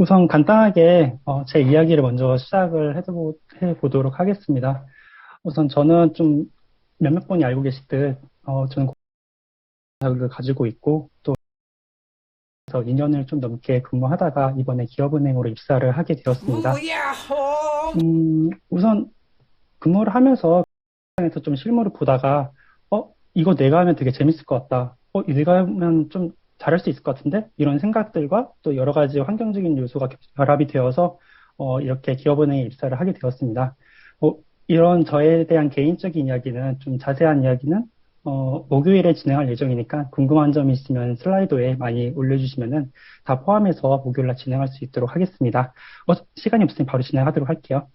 우선 간단하게 제 이야기를 먼저 시작을 해보도록 하겠습니다. 우선 저는 좀 몇몇 분이 알고 계시듯 저는 자격을 가지고 있고 또 2년을 좀 넘게 근무하다가 이번에 기업은행으로 입사를 하게 되었습니다. 무야호! 우선 근무를 하면서 에서 좀 실무를 보다가 이거 내가 하면 되게 재밌을 것 같다. 이거 하면 좀 잘할 수 있을 것 같은데? 이런 생각들과 또 여러 가지 환경적인 요소가 결합이 되어서 이렇게 기업은행에 입사를 하게 되었습니다. 어, 이런 저에 대한 개인적인 이야기는 좀 자세한 이야기는 목요일에 진행할 예정이니까 궁금한 점이 있으면 슬라이드에 많이 올려주시면은 다 포함해서 목요일 날 진행할 수 있도록 하겠습니다. 시간이 없으니 바로 진행하도록 할게요.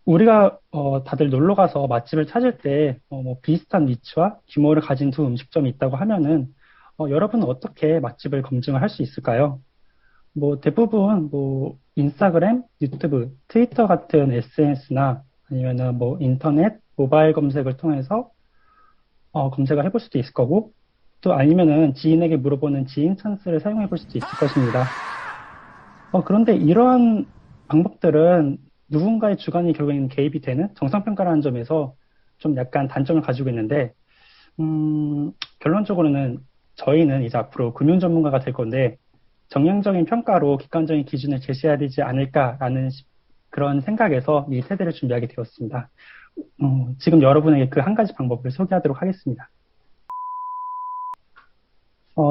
우리가 다들 놀러 가서 맛집을 찾을 때 뭐 비슷한 위치와 규모를 가진 두 음식점이 있다고 하면은 여러분은 어떻게 맛집을 검증을 할 수 있을까요? 뭐 대부분 뭐 인스타그램, 유튜브, 트위터 같은 SNS나 아니면은 뭐 인터넷, 모바일 검색을 통해서 검색을 해볼 수도 있을 거고 또 아니면은 지인에게 물어보는 지인 찬스를 사용해 볼 수도 있을 것입니다. 그런데 이러한 방법들은 누군가의 주관이 결국에는 개입이 되는 정상평가라는 점에서 좀 약간 단점을 가지고 있는데, 결론적으로는 저희는 이제 앞으로 금융 전문가가 될 건데, 정량적인 평가로 객관적인 기준을 제시해야 되지 않을까라는 그런 생각에서 이 세대를 준비하게 되었습니다. 지금 여러분에게 그 한 가지 방법을 소개하도록 하겠습니다.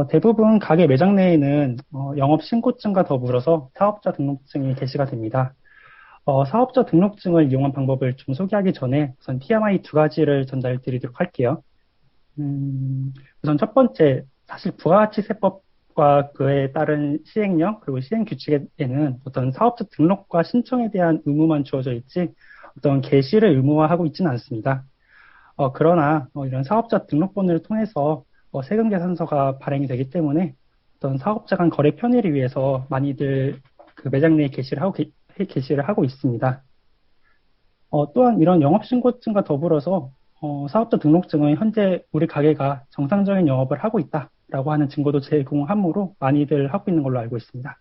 대부분 가게 매장 내에는 영업 신고증과 더불어서 사업자 등록증이 게시가 됩니다. 사업자 등록증을 이용한 방법을 좀 소개하기 전에 우선 TMI 두 가지를 전달 드리도록 할게요. 우선 첫 번째, 사실 부가가치세법과 그에 따른 시행령 그리고 시행 규칙에는 어떤 사업자 등록과 신청에 대한 의무만 주어져 있지 어떤 게시를 의무화하고 있지는 않습니다. 그러나 이런 사업자 등록번호를 통해서 세금 계산서가 발행이 되기 때문에 어떤 사업자 간 거래 편의를 위해서 많이들 그 매장 내에 게시를 하고 있습니다. 또한 이런 영업신고증과 더불어서 사업자 등록증은 현재 우리 가게가 정상적인 영업을 하고 있다라고 하는 증거도 제공함으로 많이들 하고 있는 걸로 알고 있습니다.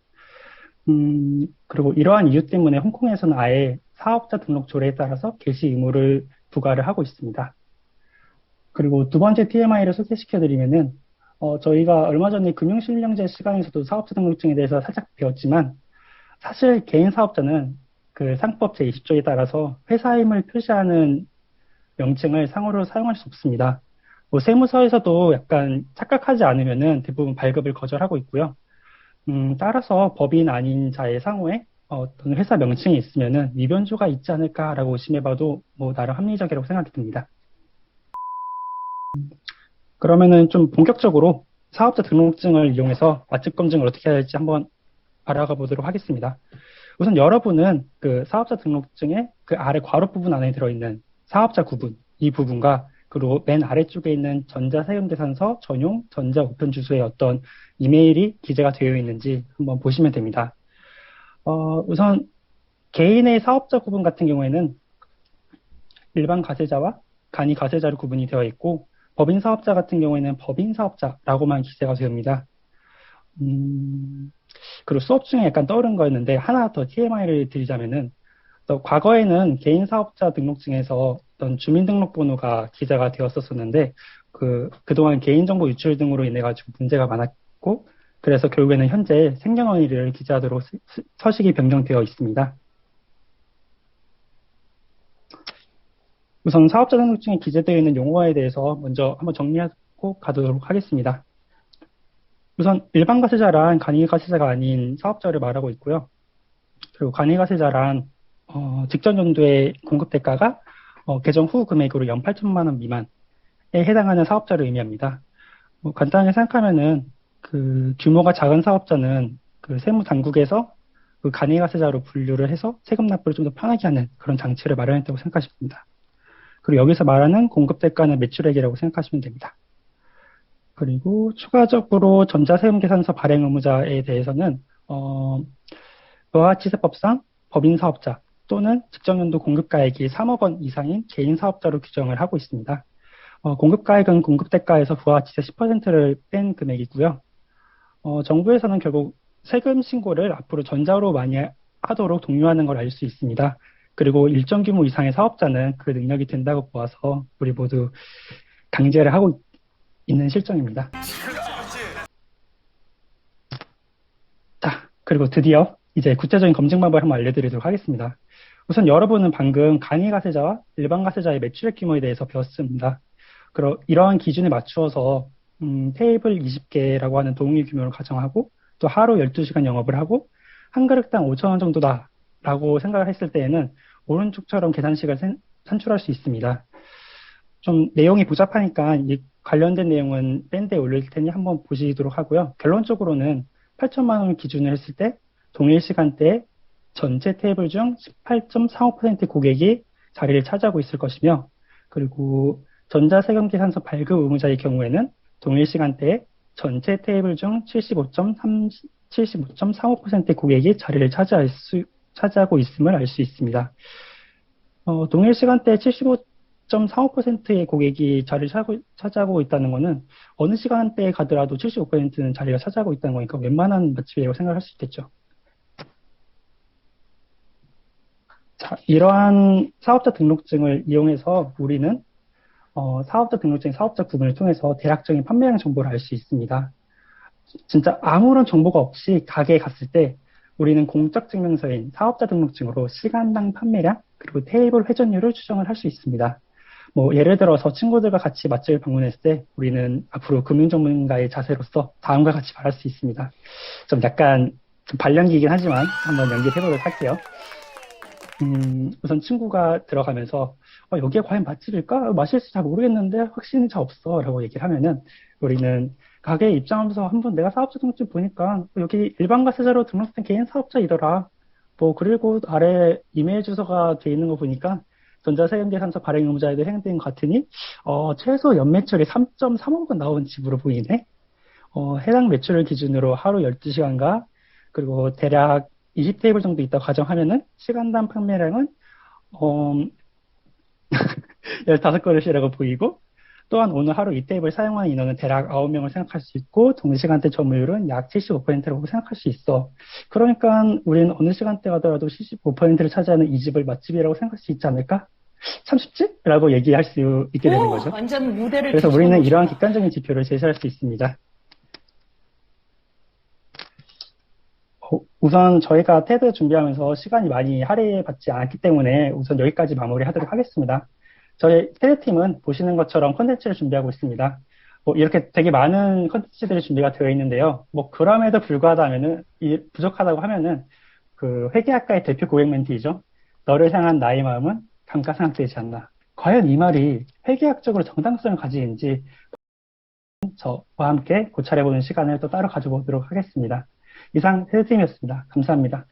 그리고 이러한 이유 때문에 홍콩에서는 아예 사업자 등록 조례에 따라서 게시 의무를 부과를 하고 있습니다. 그리고 두 번째 TMI를 소개시켜드리면은, 저희가 얼마 전에 금융실명제 시간에서도 사업자 등록증에 대해서 살짝 배웠지만, 사실 개인 사업자는 그 상법 제20조에 따라서 회사임을 표시하는 명칭을 상호로 사용할 수 없습니다. 뭐 세무서에서도 약간 착각하지 않으면은 대부분 발급을 거절하고 있고요. 따라서 법인 아닌 자의 상호에 어떤 회사 명칭이 있으면은 위변조가 있지 않을까라고 의심해봐도 뭐 나름 합리적이라고 생각이 듭니다. 그러면은 좀 본격적으로 사업자 등록증을 이용해서 맛집 검증을 어떻게 해야 할지 한번 알아가 보도록 하겠습니다. 우선 여러분은 그 사업자 등록증의 그 아래 괄호 부분 안에 들어있는 사업자 구분, 이 부분과 그리고 맨 아래쪽에 있는 전자세금계산서 전용 전자우편 주소에 어떤 이메일이 기재가 되어 있는지 한번 보시면 됩니다. 우선 개인의 사업자 구분 같은 경우에는 일반 가세자와 간이 가세자로 구분이 되어 있고 법인 사업자 같은 경우에는 법인 사업자라고만 기재가 됩니다. 음, 그리고 수업 중에 약간 떠오른 거였는데 하나 더 TMI를 드리자면은 또 과거에는 개인 사업자 등록증에서 어떤 주민등록번호가 기재가 되었었는데 그동안 개인정보 유출 등으로 인해 가지고 문제가 많았고 그래서 결국에는 현재 생년월일을 기재하도록 서식이 변경되어 있습니다. 우선 사업자 등록증에 기재되어 있는 용어에 대해서 먼저 한번 정리하고 가도록 하겠습니다. 우선 일반 과세자란 간이 과세자가 아닌 사업자를 말하고 있고요. 그리고 간이 과세자란 직전 연도의 공급 대가가 개정 후 금액으로 연 8천만 원 미만에 해당하는 사업자를 의미합니다. 간단하게 생각하면은 그 규모가 작은 사업자는 그 세무 당국에서 그 간이 과세자로 분류를 해서 세금 납부를 좀 더 편하게 하는 그런 장치를 마련했다고 생각하시면 됩니다. 그리고 여기서 말하는 공급 대가는 매출액이라고 생각하시면 됩니다. 그리고 추가적으로 전자세금 계산서 발행 의무자에 대해서는 부가가치세법상 법인 사업자 또는 직전연도 공급가액이 3억 원 이상인 개인 사업자로 규정을 하고 있습니다. 공급가액은 공급대가에서 부가가치세 10%를 뺀 금액이고요. 정부에서는 결국 세금 신고를 앞으로 전자로 많이 하도록 독려하는 걸 알 수 있습니다. 그리고 일정 규모 이상의 사업자는 그 능력이 된다고 보아서 우리 모두 강제를 하고 있는 실정입니다. 자, 그리고 드디어 이제 구체적인 검증 방법을 한번 알려드리도록 하겠습니다. 우선 여러분은 방금 간이 가세자와 일반 가세자의 매출액 규모에 대해서 배웠습니다. 그럼 이러한 기준에 맞추어서 테이블 20개라고 하는 동의 규모를 가정하고 또 하루 12시간 영업을 하고 한 그릇당 5,000원 정도다라고 생각을 했을 때에는 오른쪽처럼 계산식을 산출할 수 있습니다. 좀 내용이 복잡하니까 이 관련된 내용은 밴드에 올릴 테니 한번 보시도록 하고요. 결론적으로는 8천만 원을 기준으로 했을 때 동일 시간대에 전체 테이블 중 18.45% 고객이 자리를 차지하고 있을 것이며 그리고 전자세금계산서 발급 의무자의 경우에는 동일 시간대에 전체 테이블 중 75.45% 고객이 자리를 차지하고 있음을 알 수 있습니다. 동일 시간대에 75.45%의 고객이 자리를 차지하고 있다는 것은 어느 시간대에 가더라도 75%는 자리가 차지하고 있다는 거니까 웬만한 맛집이라고 생각할 수 있겠죠. 자, 이러한 사업자 등록증을 이용해서 우리는 사업자 등록증, 사업자 구분을 통해서 대략적인 판매량 정보를 알 수 있습니다. 진짜 아무런 정보가 없이 가게에 갔을 때 우리는 공적 증명서인 사업자 등록증으로 시간당 판매량 그리고 테이블 회전율을 추정을 할 수 있습니다. 뭐 예를 들어서 친구들과 같이 맛집을 방문했을 때 우리는 앞으로 금융 전문가의 자세로서 다음과 같이 말할 수 있습니다. 좀 약간 좀 발연기이긴 하지만 한번 연기해 보도록 할게요. 우선 친구가 들어가면서 여기가 과연 맛집일까? 맛일지 잘 모르겠는데 확신이 잘 없어 라고 얘기를 하면은 우리는 가게에 입장하면서 한번 내가 사업자 등록증 보니까 여기 일반 가세자로 등록된 개인 사업자이더라. 뭐 그리고 아래 이메일 주소가 돼 있는 거 보니까 전자세금계산서 발행 의무자에도 해당되는 것 같으니 최소 연매출이 3.3억 원 나온 집으로 보이네. 해당 매출을 기준으로 하루 12시간과 그리고 대략 20테이블 정도 있다고 가정하면은 시간당 판매량은 15그릇이라고 보이고 또한 오늘 하루 이 테이블 사용하는 인원은 대략 9명을 생각할 수 있고 동시간대 점유율은 약 75%라고 생각할 수 있어. 그러니까 우리는 어느 시간대 가더라도 75%를 차지하는 이 집을 맛집이라고 생각할 수 있지 않을까? 참 쉽지? 라고 얘기할 수 있게 되는 거죠. 완전 무대를 그래서 우리는 이러한 객관적인 지표를 제시할 수 있습니다. 우선 저희가 테드 준비하면서 시간이 많이 할애받지 않았기 때문에 우선 여기까지 마무리하도록 하겠습니다. 저희 테드팀은 보시는 것처럼 컨텐츠를 준비하고 있습니다. 이렇게 되게 많은 컨텐츠들이 준비가 되어 있는데요. 그럼에도 불구하다면은, 부족하다고 하면은, 그 회계학과의 대표 고백 멘트이죠. 너를 향한 나의 마음은 감가상각되지 않나. 과연 이 말이 회계학적으로 정당성을 가지는지 저와 함께 고찰해보는 시간을 또 따로 가져보도록 하겠습니다. 이상 테드팀이었습니다. 감사합니다.